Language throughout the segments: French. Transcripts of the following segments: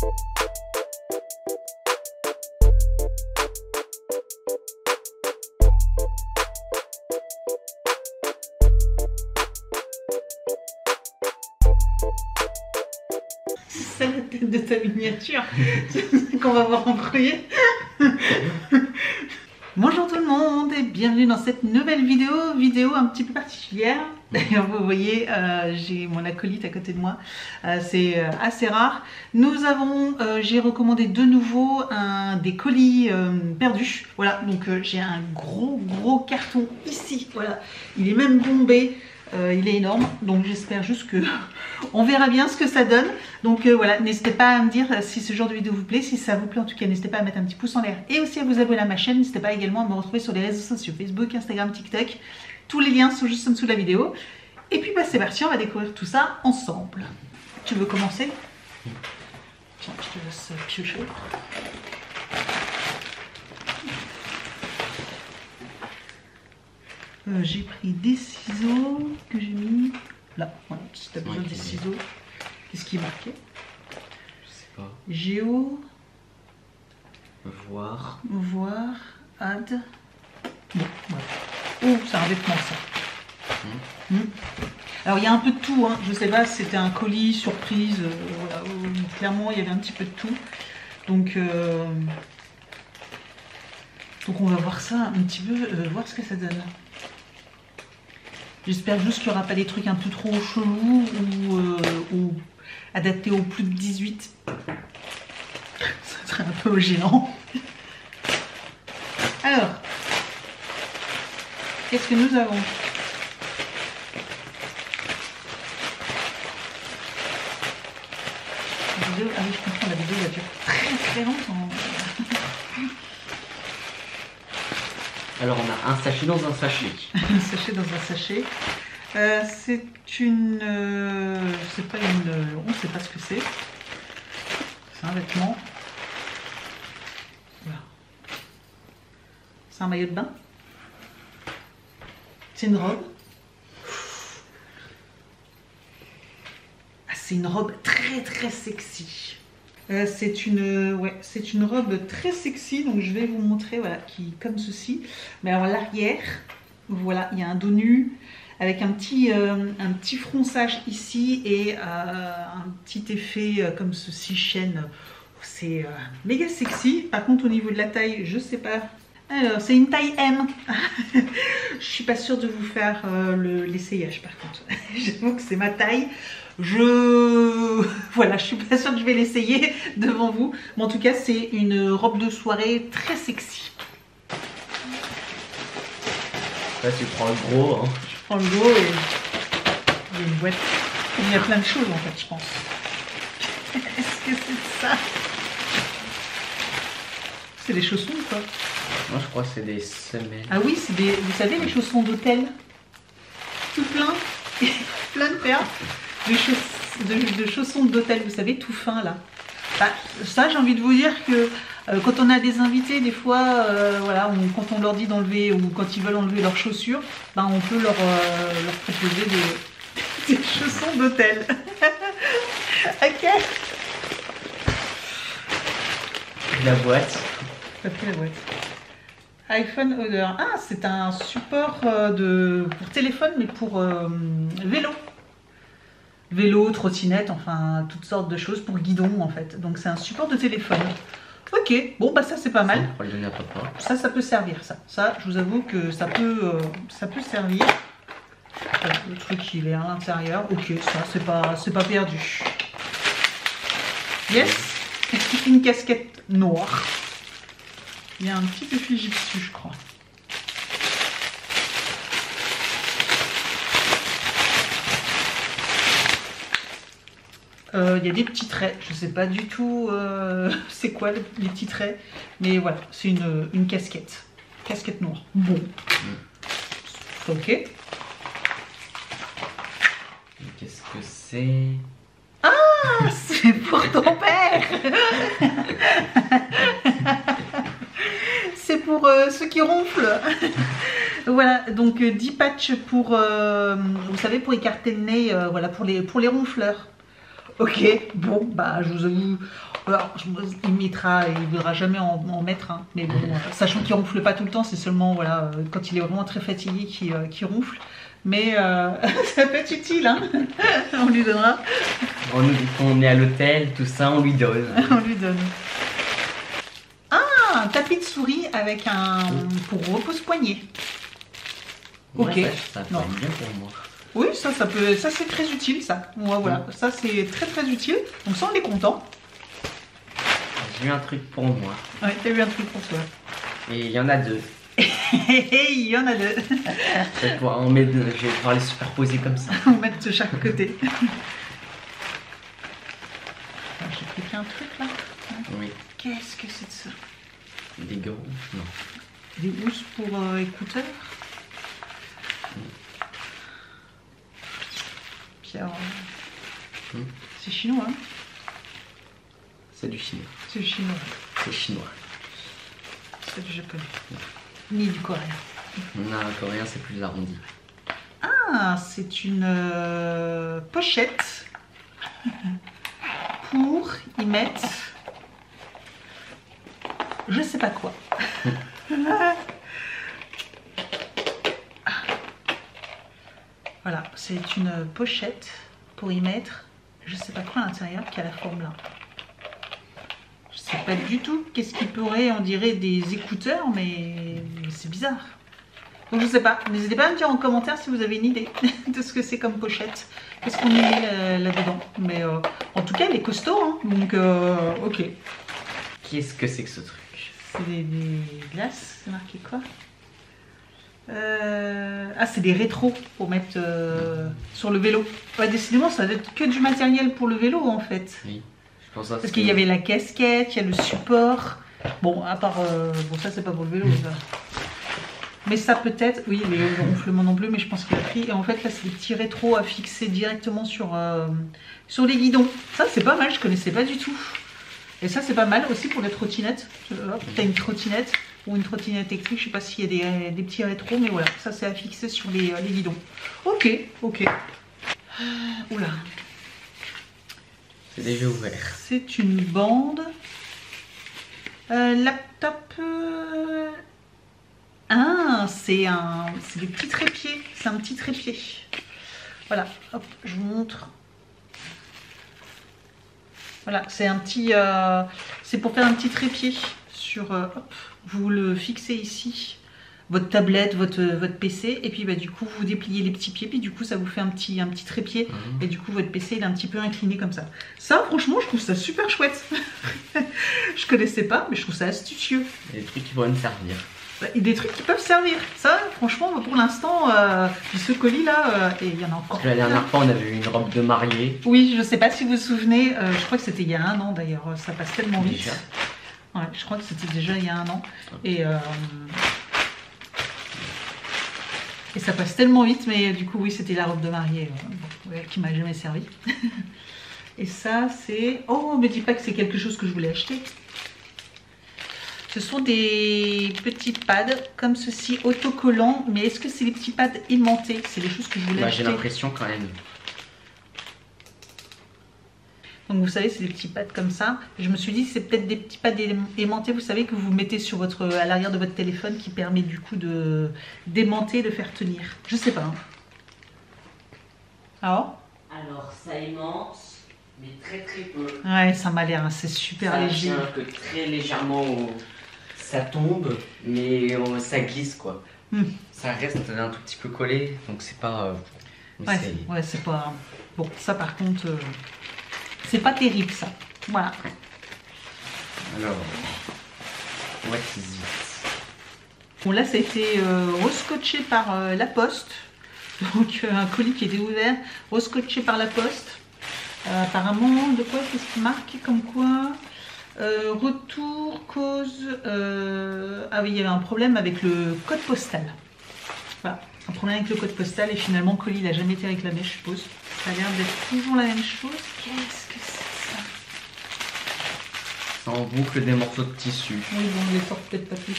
C'est la tête de ta miniature qu'on va voir en premier. Bonjour tout le monde et bienvenue dans cette nouvelle vidéo un petit peu particulière. D'ailleurs vous voyez j'ai mon acolyte à côté de moi, c'est assez rare. J'ai recommandé de nouveau des colis perdus. Voilà, donc j'ai un gros carton ici, voilà, il est même bombé. Il est énorme, donc j'espère juste que on verra bien ce que ça donne. Donc voilà, n'hésitez pas à me dire si ce genre de vidéo vous plaît. Si ça vous plaît en tout cas, n'hésitez pas à mettre un petit pouce en l'air et aussi à vous abonner à ma chaîne. N'hésitez pas également à me retrouver sur les réseaux sociaux, Facebook, Instagram, TikTok. Tous les liens sont juste en dessous de la vidéo. Et puis bah, c'est parti, on va découvrir tout ça ensemble. Tu veux commencer? Tiens, je te laisse piocher. J'ai pris des ciseaux que j'ai mis là, voilà, si tu as besoin des ciseaux. Qu'est-ce qui est marqué? Je sais pas. Géo. Voir, add. Bon, voilà. Oh, c'est un vêtement ça. Alors il y a un peu de tout, hein. Je sais pas si c'était un colis, surprise, voilà. Clairement il y avait un petit peu de tout. Donc on va voir ça un petit peu, voir ce que ça donne. J'espère juste qu'il n'y aura pas des trucs un peu trop chelous ou adaptés aux plus de 18. Ça serait un peu gênant. Alors, qu'est-ce que nous avons? La vidéo, ah oui, je comprends, la vidéo va durer très longtemps. Alors on a un sachet dans un sachet. Un sachet dans un sachet. C'est une... c'est pas une... on ne sait pas ce que c'est. C'est un vêtement. Voilà. C'est un maillot de bain. C'est une robe. Ah, c'est une robe très sexy. C'est une robe très sexy, donc je vais vous montrer, voilà, qui comme ceci. Mais alors l'arrière, voilà, il y a un dos nu avec un petit fronçage ici et un petit effet comme ceci, chaîne. C'est méga sexy. Par contre au niveau de la taille, je sais pas. Alors c'est une taille M. Je suis pas sûre de vous faire l'essayage par contre. J'avoue que c'est ma taille. Voilà, je suis pas sûre que je vais l'essayer devant vous. Mais en tout cas, c'est une robe de soirée très sexy. Là, tu prends le gros. Hein. Je prends le gros et il y a une boîte. Il y a plein de choses en fait, je pense. Est-ce que c'est ça? C'est des chaussons ou quoi? Moi, je crois que c'est des semelles. Ah oui, c'est des... Vous savez, les chaussons d'hôtel. Tout plein. Plein de paires. De chaussons d'hôtel, vous savez, tout fin là. Bah, ça, j'ai envie de vous dire que quand on a des invités, des fois, voilà, quand on leur dit d'enlever ou quand ils veulent enlever leurs chaussures, bah, on peut leur proposer des chaussons d'hôtel. Ok. La boîte. T'as pris la boîte. iPhone Holder. Ah, c'est un support pour téléphone, mais pour vélo. Vélo, trottinette, enfin toutes sortes de choses pour guidon en fait. Donc c'est un support de téléphone. Ok, bon bah ça c'est pas mal. On va le donner à papa. Ça peut servir ça. Ça, je vous avoue que ça peut servir. Voilà, le truc il est à l'intérieur. Ok, ça c'est pas perdu. Yes. Une casquette noire. Il y a un petit effigie dessus, je crois. Il y a des petits traits, je sais pas du tout c'est quoi les petits traits, mais voilà, c'est une casquette noire. Bon, ok. Qu'est-ce que c'est? Ah, c'est pour ton père. C'est pour ceux qui ronflent. Voilà, donc 10 patchs pour, vous savez, pour écarter le nez, voilà, pour les ronfleurs. Ok, bon, bah je vous avoue, alors, il mettra, il ne voudra jamais en mettre, hein, mais bon, sachant qu'il ronfle pas tout le temps, c'est seulement voilà, quand il est vraiment très fatigué qu'il ronfle. Mais ça peut être utile, hein. On lui donnera. On est à l'hôtel, tout ça, on lui donne. On lui donne. Ah, un tapis de souris avec un pour repose-poignet. Ok. Ouais, ça peut être bien pour moi. Oui, ça peut, ça c'est très utile, ça. Ouais, voilà, ça c'est très très utile. Donc ça, on est content. J'ai eu un truc pour moi. Ouais, t'as eu un truc pour toi. Et il y en a deux. Il y en a deux. Je vais pouvoir les superposer comme ça. On va mettre de chaque côté. J'ai cliqué un truc là. Oui. Qu'est-ce que c'est de ça? Des gros? Non. Des housses pour écouteurs. Puis alors, c'est chinois, hein? C'est du chinois. C'est du chinois. C'est chinois. C'est pas du japonais. Ni du coréen. Non, le coréen c'est plus arrondi. Ah, c'est une pochette pour y mettre je sais pas quoi. Voilà, c'est une pochette pour y mettre je sais pas quoi à l'intérieur qui a la forme là. Je sais pas du tout qu'est-ce qui pourrait, on dirait des écouteurs, mais c'est bizarre. Donc je sais pas, n'hésitez pas à me dire en commentaire si vous avez une idée de ce que c'est comme pochette. Qu'est-ce qu'on met là-dedans. Mais en tout cas, elle est costaud, hein, donc ok. Qu'est-ce que c'est que ce truc? C'est des glaces, c'est marqué quoi? Ah, c'est des rétros pour mettre sur le vélo. Ouais, décidément, ça doit être que du matériel pour le vélo en fait. Oui, je pense ça. Parce qu'il y avait la casquette, il y a le support. Bon, à part. Bon, ça, c'est pas pour le vélo, ça. Mais ça, peut-être. Oui, les ronflements non plus, mais je pense qu'il a pris. Et en fait, là, c'est des petits rétros à fixer directement sur les guidons. Ça, c'est pas mal, je connaissais pas du tout. Et ça, c'est pas mal aussi pour les trottinettes. T'as une trottinette ou une trottinette électrique, je sais pas s'il y a des petits rétros, mais voilà, ça, c'est à fixer sur les guidons. Ok, ok. Oula. C'est déjà ouvert. C'est une bande. Laptop. Ah, c'est des petits trépieds. C'est un petit trépied. Voilà, hop, je vous montre. Voilà, c'est un petit. C'est pour faire un petit trépied sur. Hop, vous le fixez ici. Votre tablette, votre PC, et puis bah, du coup vous dépliez les petits pieds, puis du coup ça vous fait un petit trépied, et du coup votre PC il est un petit peu incliné comme ça. Ça franchement je trouve ça super chouette. Je connaissais pas, mais je trouve ça astucieux. Il y a des trucs qui pourraient me servir. Et des trucs qui peuvent servir. Ça franchement pour l'instant, puis ce colis là, et il y en a encore. Parce que la dernière fois on avait eu une robe de mariée. Oui, je sais pas si vous vous souvenez, je crois que c'était il y a 1 an d'ailleurs, ça passe tellement vite. Déjà. Ouais, je crois que c'était déjà il y a 1 an. Et ça passe tellement vite, mais du coup, oui, c'était la robe de mariée qui m'a jamais servi. Et ça, c'est... Oh, me dis pas que c'est quelque chose que je voulais acheter. Ce sont des petits pads comme ceci, autocollants. Mais est-ce que c'est les petits pads aimantés? C'est des choses que je voulais acheter. J'ai l'impression quand même. Donc vous savez, c'est des petits pads comme ça. Je me suis dit, c'est peut-être des petits pads aimantés, vous savez, que vous mettez sur à l'arrière de votre téléphone, qui permet du coup d'aimanter, de faire tenir. Je sais pas. Hein. Alors ça aimante, mais très très peu. Ouais, ça m'a l'air, hein, c'est super léger. Ça tient que très légèrement ça tombe, mais ça glisse quoi. Ça reste un tout petit peu collé, donc c'est pas... ouais, c'est pas... Bon, ça par contre... C'est pas terrible ça. Voilà. Alors, what is it? Bon là ça a été rescotché par la poste. Donc un colis qui était ouvert, rescotché par la poste. Apparemment, de quoi qu'est-ce qu'il marque comme quoi retour, cause... Ah oui, il y avait un problème avec le code postal. Voilà, un problème avec le code postal et finalement le colis il n'a jamais été réclamé, je suppose. Ça a l'air d'être toujours la même chose. Qu'est-ce que c'est ça? Ça en boucle des morceaux de tissu. Oui, bon, on les sort peut-être pas plus.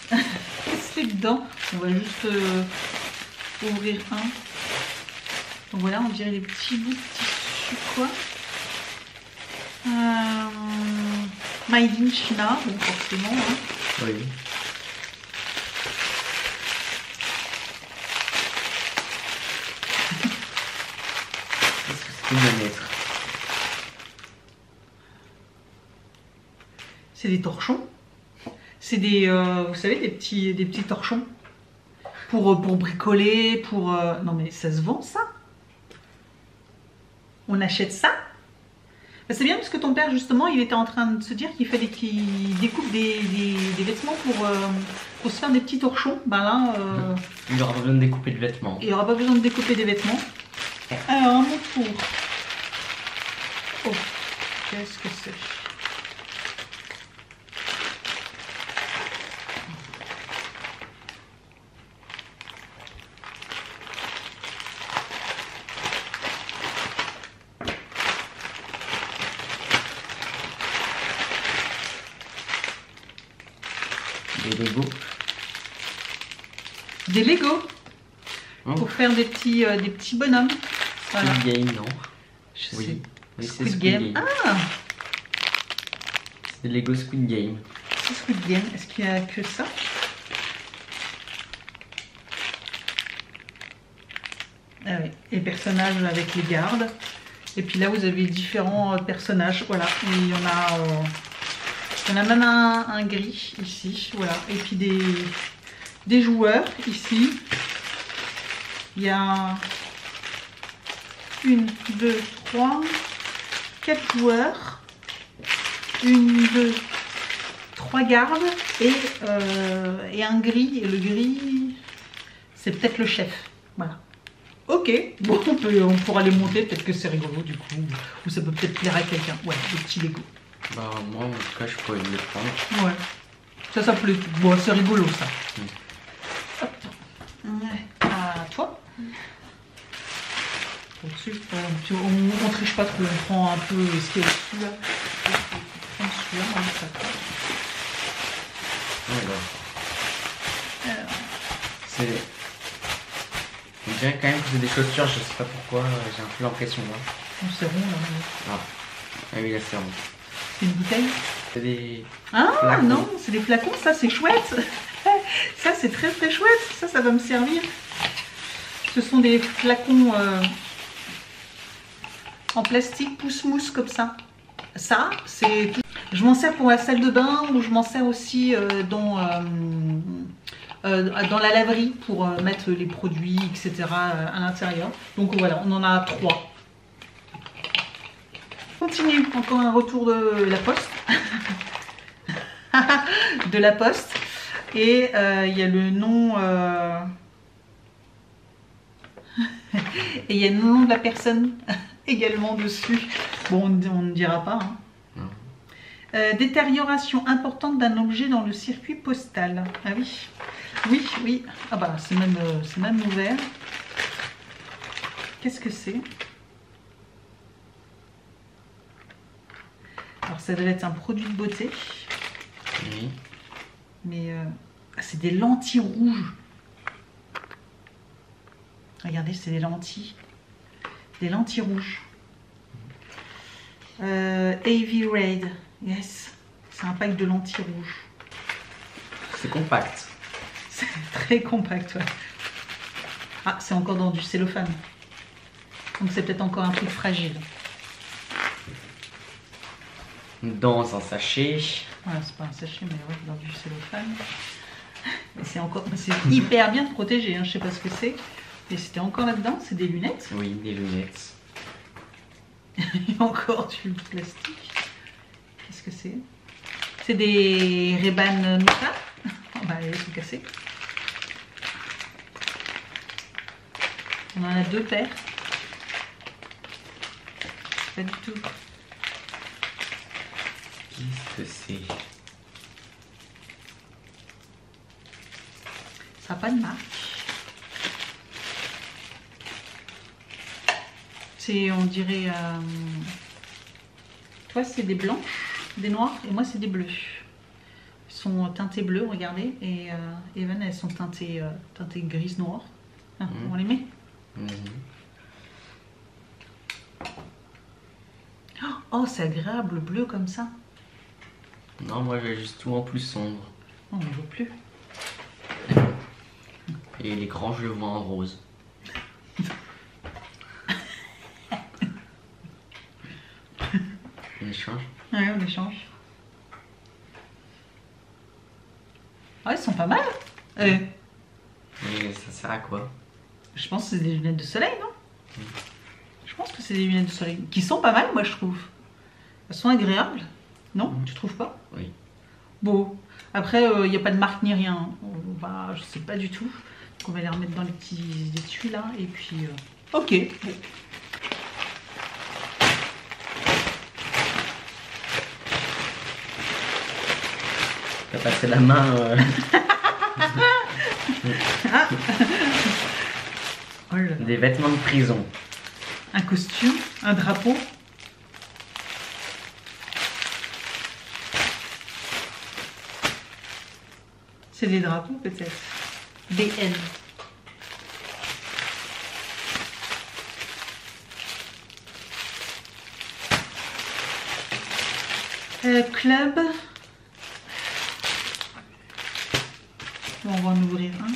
Qu'est-ce qu'il y a dedans? On va juste ouvrir un. Donc voilà, on dirait des petits bouts de tissu, quoi. Made in China, bon forcément. Hein. Oui. Qu'est-ce que c'est de mettre? C'est des torchons. C'est des, vous savez, des petits torchons pour bricoler, pour. Non mais ça se vend ça. On achète ça. Ben, c'est bien parce que ton père justement, il était en train de se dire qu'il découpe des vêtements pour se faire des petits torchons. Ben là, il aura pas besoin de découper de vêtements. Il aura pas besoin de découper des vêtements. Alors à mon tour. Oh, qu'est-ce que c'est? Des Lego. Des Lego pour faire des petits bonhommes. Voilà. Squid Game, non? Oui, oui c'est Squid Game. Ah, c'est des Lego Squid Game. c'est Squid Game. Est-ce qu'il y a que ça? Ah oui, les personnages avec les gardes. Et puis là, vous avez différents personnages. Voilà, et il y en a même un gris ici. Voilà, et puis des joueurs ici. Il y a 1, 2, 3, 4 joueurs. 1, 2, 3 gardes et un gris. Et le gris, c'est peut-être le chef. Voilà. Ok, bon, on pourra les monter, peut-être que c'est rigolo du coup, ou ça peut peut-être plaire à quelqu'un. Ouais, des petits Lego. Bah moi en tout cas je pourrais les prendre. Ouais, ça plaît. Bon, c'est rigolo ça. Hop. Ouais. À toi. Au-dessus, on triche pas trop, on prend un peu ce qu'il y a au-dessus là. On prend celui-là, on met ça. Alors. C'est... On dirait quand même que c'est des chaussures, je sais pas pourquoi, j'ai un peu l'impression là. C'est rond là. Ah oui là c'est rond. C'est une bouteille? C'est des... Ah flacons. Non, c'est des flacons, ça c'est chouette. Ça c'est très très chouette, ça va me servir. Ce sont des flacons en plastique pousse-mousse comme ça. Ça, c'est... Je m'en sers pour la salle de bain ou je m'en sers aussi dans la laverie pour mettre les produits, etc. à l'intérieur. Donc voilà, on en a 3. Continue, encore un retour de la poste. De la poste. Et il y a le nom... Et il y a le nom de la personne également dessus. Bon, on ne dira pas. Hein. Détérioration importante d'un objet dans le circuit postal. Ah oui. Oui, oui. Ah bah, c'est même ouvert. Qu'est-ce que c'est? Alors, ça doit être un produit de beauté. Oui. Mais c'est des lentilles rouges. Regardez, c'est des lentilles. Des lentilles rouges. AV Raid. Yes. C'est un pack de lentilles rouges. C'est compact. C'est très compact, ouais. Ah, c'est encore dans du cellophane. Donc c'est peut-être encore un truc fragile. Dans un sachet. Voilà, c'est pas un sachet, mais ouais, dans du cellophane. C'est encore, c'est hyper bien protégé, hein. Je sais pas ce que c'est. Et c'était encore là-dedans, c'est des lunettes. Oui, des lunettes. Il y a encore du plastique. Qu'est-ce que c'est? C'est des Ray-Ban Meta. On va les tout casser. On en a 2 paires. Pas du tout. Qu'est-ce que c'est? Ça n'a pas de marque. C'est, on dirait... toi, c'est des blancs, des noirs, et moi, c'est des bleus. Ils sont teintés bleus, regardez. Et Evan, elles sont teintées grises noires. Ah, on les met. Oh, c'est agréable, bleu comme ça. Non, moi j'ai juste tout en plus sombre. On ne voit plus. Et l'écran, je le vois en rose. On échange? Ouais, on échange. Ouais, ils sont pas mal. Mais ça sert à quoi? Je pense que c'est des lunettes de soleil, non? Je pense que c'est des lunettes de soleil. Qui sont pas mal, moi, je trouve. Elles sont agréables. Non? Tu trouves pas? Oui. Bon. Après, il n'y a pas de marque ni rien. On va, je sais pas du tout. Donc on va les remettre dans les petits étuis là. Et puis... Ok. Bon. T'as passé la main. Ah. Oh là là. Des vêtements de prison. Un costume, un drapeau. C'est des drapeaux peut-être. BN. Club. Bon, on va en ouvrir un.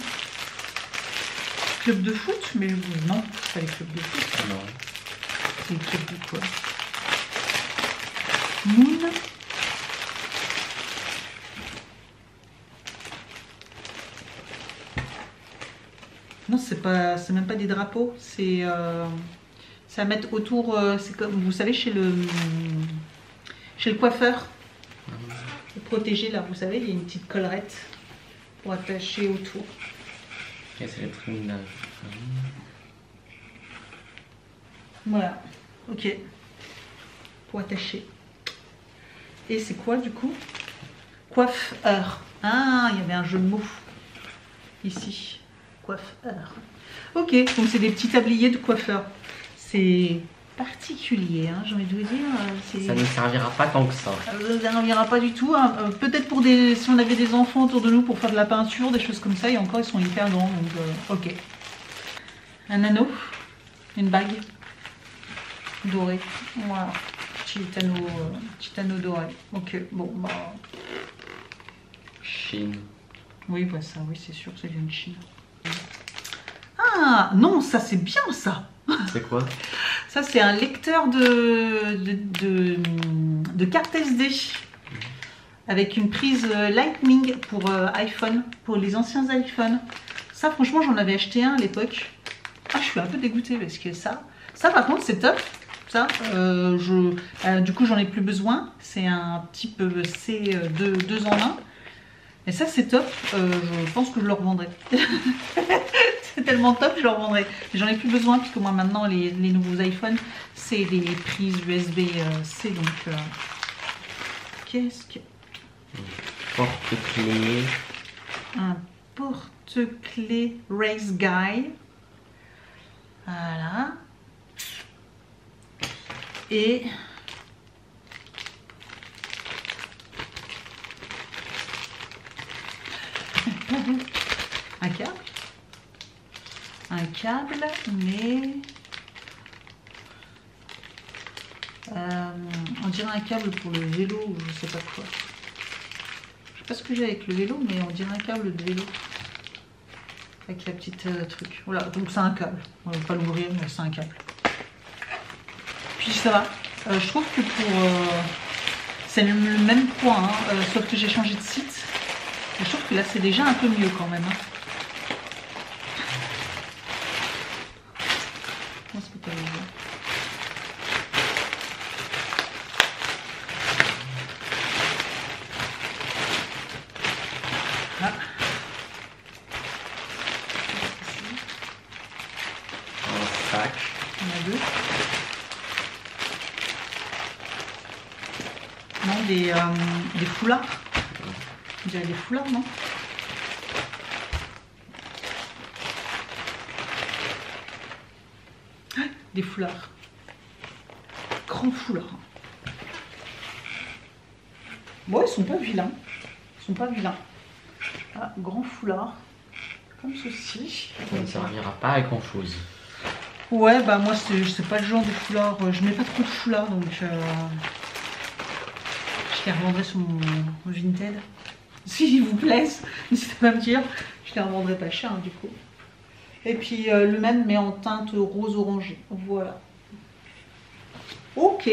Club de foot, mais non, c'est pas les clubs de foot. Non. C'est les clubs de quoi? Moon. Non, c'est même pas des drapeaux. C'est à mettre autour. C'est comme vous savez chez le coiffeur. Le protégé là, vous savez, il y a une petite collerette pour attacher autour. Ok, c'est le trinage. Voilà, ok. Pour attacher. Et c'est quoi du coup? Coiffeur. Ah, il y avait un jeu de mots ici. Coiffeur. Ok, donc c'est des petits tabliers de coiffeur. C'est particulier, hein, j'ai envie de vous dire. Ça ne servira pas tant que ça. Ça ne servira pas du tout. Hein. Peut-être pour si on avait des enfants autour de nous pour faire de la peinture, des choses comme ça, et encore ils sont hyper grands. Donc, ok. Un anneau, une bague dorée. Voilà. Petit anneau doré. Ok, bon, bah. Chine. Oui, bah ça, oui, c'est sûr que ça vient de Chine. Ah, non, ça c'est bien ça. C'est quoi? Ça, c'est un lecteur de carte SD avec une prise Lightning pour iPhone, pour les anciens iPhones. Ça, franchement, j'en avais acheté un à l'époque. Ah, je suis un peu dégoûtée parce que ça par contre, c'est top. Ça, du coup, j'en ai plus besoin. C'est un type C 2 en 1. Et ça, c'est top. Je pense que je le revendrai. C'est tellement top, je le revendrai. Mais j'en ai plus besoin puisque moi, maintenant, les nouveaux iPhones, c'est des prises USB-C. Donc, qu'est-ce que... Porte-clés. Un porte-clés Race Guy. Voilà. Et... un câble, mais on dirait un câble pour le vélo ou je sais pas quoi. Je sais pas ce que j'ai avec le vélo, mais on dirait un câble de vélo avec la petite truc. Voilà, donc c'est un câble. On va pas l'ouvrir, mais c'est un câble. Puis ça va. Je trouve que c'est le même poids, hein, sauf que j'ai changé de site. Je trouve que là c'est déjà un peu mieux quand même. Hein. Comment est-ce que tu as vu ? Ah. Un sac. Il y en a deux. Non, des foulards. On dirait des foulards, non? Ah, des foulards. Grands foulards. Bon, ils sont pas vilains. Ils sont pas vilains. Ah, grand foulard. Comme ceci. Ça ne servira pas à grand chose. Ouais, bah moi, c'est pas le genre de foulard. Je mets pas trop de foulard, donc... Je les revendrai sur mon Vinted. S'ils vous plaisent, n'hésitez pas à me dire. Je les revendrai pas cher du coup. Et puis le même mais en teinte rose orangé. Voilà. Ok.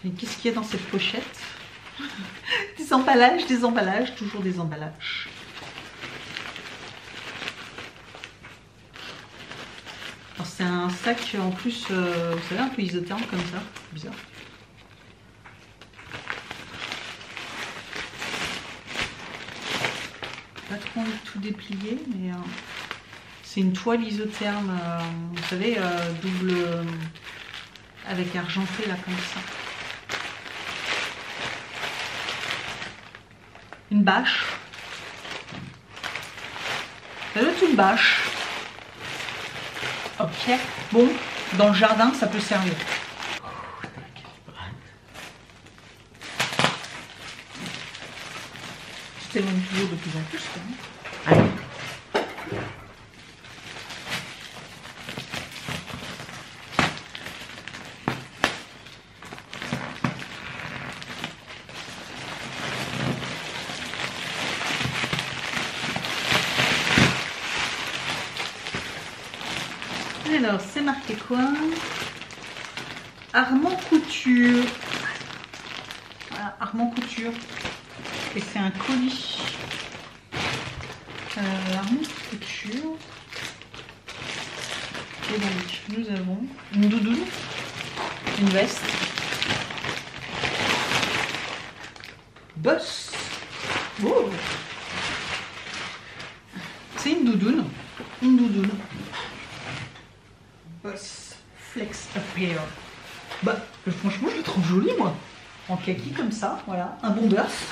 Et qu'est-ce qu'il y a dans cette pochette? Des emballages, toujours des emballages. Alors c'est un sac en plus, vous savez, un peu isotherme comme ça, bizarre. Pas trop envie de tout déplier, mais c'est une toile isotherme, vous savez, double avec argenté là comme ça. Une bâche. Ça doit être une bâche. Ok. Bon, dans le jardin, ça peut servir. Je t'éloigne toujours de plus en plus. Hein. Alors, c'est marqué quoi? Armand Couture. Voilà, Armand Couture. Et c'est un colis. Armand Couture. Et donc, nous avons une doudoune, une veste, Boss. Oh. C'est une doudoune. Une doudoune. Boss Flex Appear. Bah, franchement, je le trouve joli, moi. En kaki comme ça, voilà. Un bon burst.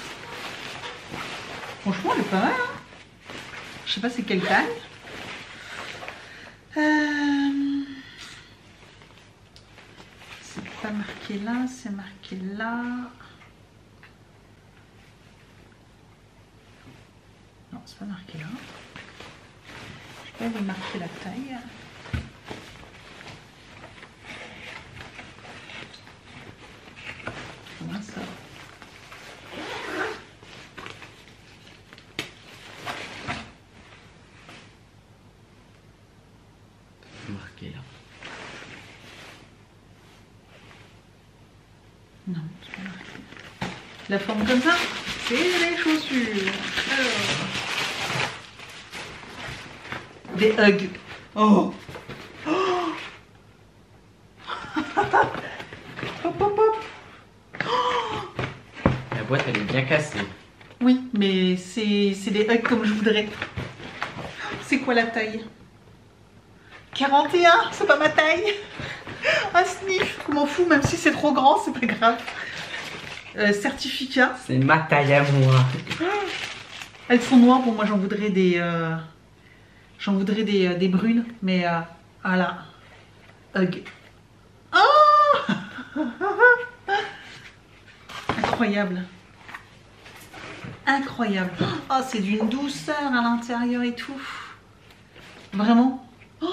Franchement, elle est pas mal. Hein, je sais pas c'est quelle taille. C'est pas marqué là, c'est marqué là. Non, c'est pas marqué là. Je sais pas où est marqué la taille. Comment ça? Marqué là. Non, c'est pas marqué. La forme comme ça, c'est les chaussures. Alors. Des hugs. Oh, oh. Hop, hop, hop. La boîte, elle est bien cassée. Oui, mais c'est des hugs comme je voudrais. C'est quoi la taille? 41, c'est pas ma taille. Un sniff, je m'en fous, même si c'est trop grand, c'est pas grave. Certificat. C'est ma taille à moi. Elles sont noires, bon moi j'en voudrais des brunes, mais voilà. Hug. Oh. Incroyable. Incroyable. Oh, c'est d'une douceur à l'intérieur et tout. Vraiment. Oh,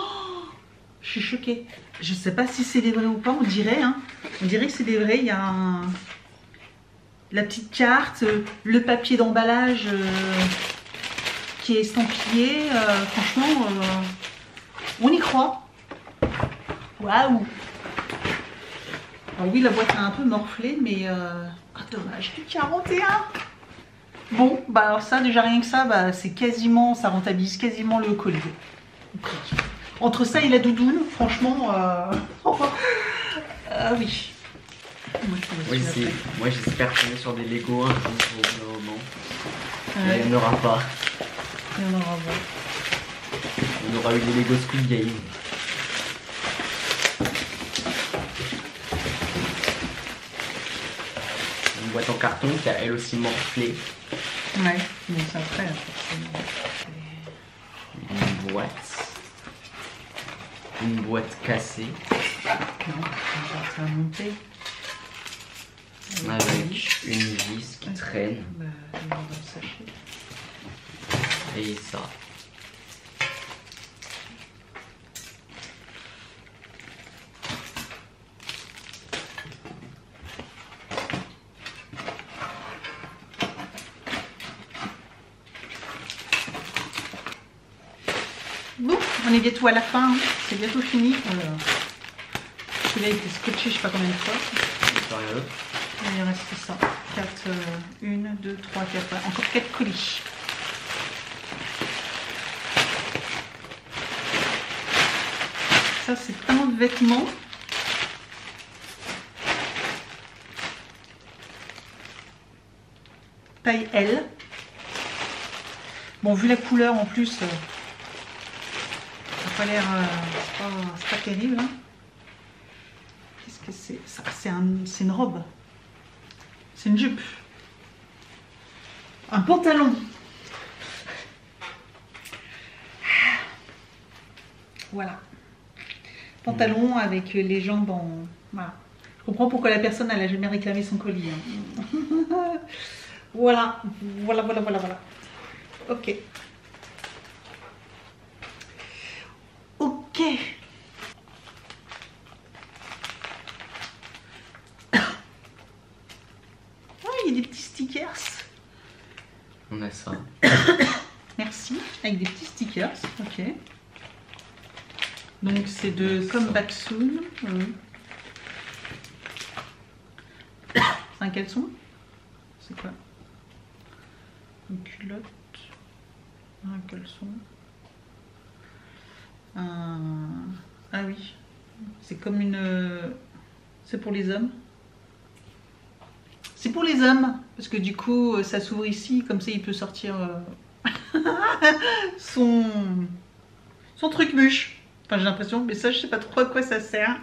je suis choquée. Je sais pas si c'est des vrais ou pas, on dirait. Hein. On dirait que c'est des vrais. Il y a la petite carte, le papier d'emballage qui est estampillé. Franchement, on y croit. Waouh. Alors oui, la boîte a un peu morflé, mais dommage, du 41. Bon, bah alors ça, déjà rien que ça, bah, c'est quasiment, ça rentabilise quasiment le collier. Entre ça et la doudoune, franchement, oui. Moi j'espère tomber sur des Lego un jour au moment. Mais il n'y en aura pas. Il y en aura pas. On aura eu des Lego Squid Game. Une boîte en carton qui a elle aussi morflé. Ouais, mais ça après, Une boîte. une boîte cassée. Non, ça va monter. Avec une vis qui traîne. Bah, on va dans le sachet. Et ça. Bon, on est bientôt à la fin, hein. C'est bientôt fini. Celui-là il était scotché je sais pas combien de fois. Il reste ça. 4, 1, 2, 3, 4. Encore 4 colis. Ça c'est plein de vêtements. Taille L. Bon, vu la couleur en plus, ça n'a pas l'air. C'est pas terrible. Hein. Qu'est-ce que c'est? C'est une robe. C'est une jupe. Un pantalon. Voilà. Pantalon avec les jambes en... Voilà. Je comprends pourquoi la personne elle n'a jamais réclamé son colis. Hein. Voilà. Voilà. Ok. Ok. Il y a des petits stickers. On a ça. Merci. Avec des petits stickers. Ok. Donc c'est de Come Back Soon. C'est un caleçon. C'est quoi? Une culotte. Un caleçon. Ah oui. C'est comme une... C'est pour les hommes. C'est pour les hommes, parce que du coup, ça s'ouvre ici, comme ça il peut sortir son truc mûche. Enfin, j'ai l'impression, mais ça, je sais pas trop à quoi ça sert.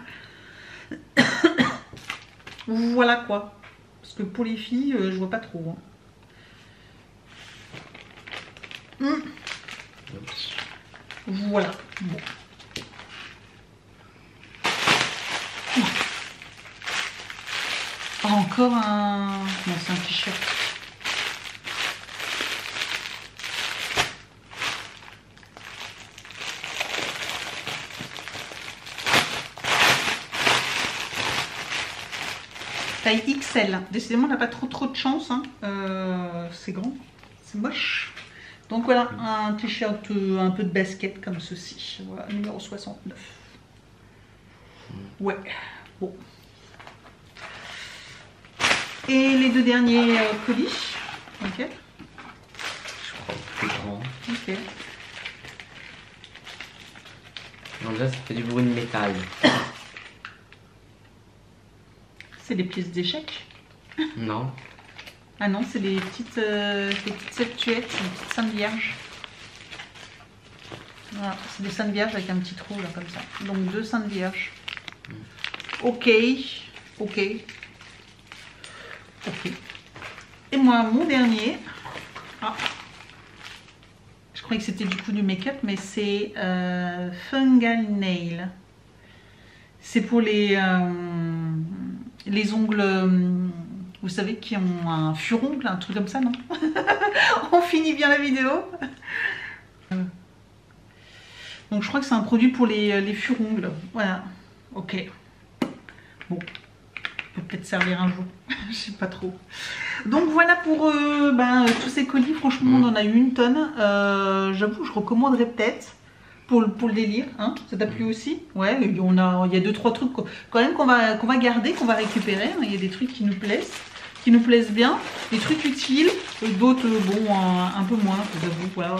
Voilà quoi. Parce que pour les filles, je vois pas trop. Hein. Voilà. Bon. Oh, encore un... Non, c'est un t-shirt. Taille XL. Décidément, on n'a pas trop de chance. Hein. C'est grand. C'est moche. Donc voilà, un t-shirt, un peu de basket comme ceci. Voilà, numéro 69. Ouais. Bon. Et les deux derniers colis. Ok. Je crois plus grand. Ok. Donc là, ça fait du bruit de métal. C'est des pièces d'échecs? Non. Ah non, c'est des petites statuettes, des petites saintes vierges. Voilà, c'est des saintes vierges avec un petit trou là comme ça. Donc 2 saintes vierges. Ok. Ok. Ok. Et moi, mon dernier. Ah. Je croyais que c'était du coup du make-up, mais c'est Fungal Nail. C'est pour les ongles, vous savez, qui ont un furoncle, un truc comme ça, non? On finit bien la vidéo. Donc je crois que c'est un produit pour les furongles. Voilà. Ok. Bon. Peut peut-être servir un jour. Je sais pas trop. Donc voilà pour tous ces colis. Franchement, on en a eu une tonne. J'avoue, je recommanderais peut-être. Pour le délire, hein. Ça t'a plu aussi? Ouais, il y a 2-3 trucs quand même qu'on va garder, qu'on va récupérer. Hein. Il y a des trucs qui nous plaisent bien, des trucs utiles, d'autres bon un peu moins, j'avoue, voilà,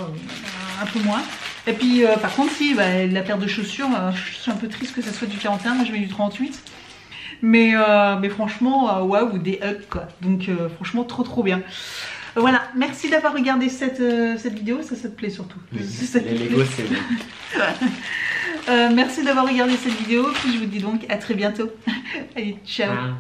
un peu moins. Et puis par contre si la paire de chaussures, je suis un peu triste que ça soit du 41, moi je mets du 38. Mais franchement, waouh, ou des hugs quoi. Donc franchement trop bien. Voilà, merci d'avoir regardé cette vidéo, ça te plaît surtout. Les Lego, c'est bon. Merci d'avoir regardé cette vidéo, puis je vous dis donc à très bientôt. Allez, ciao.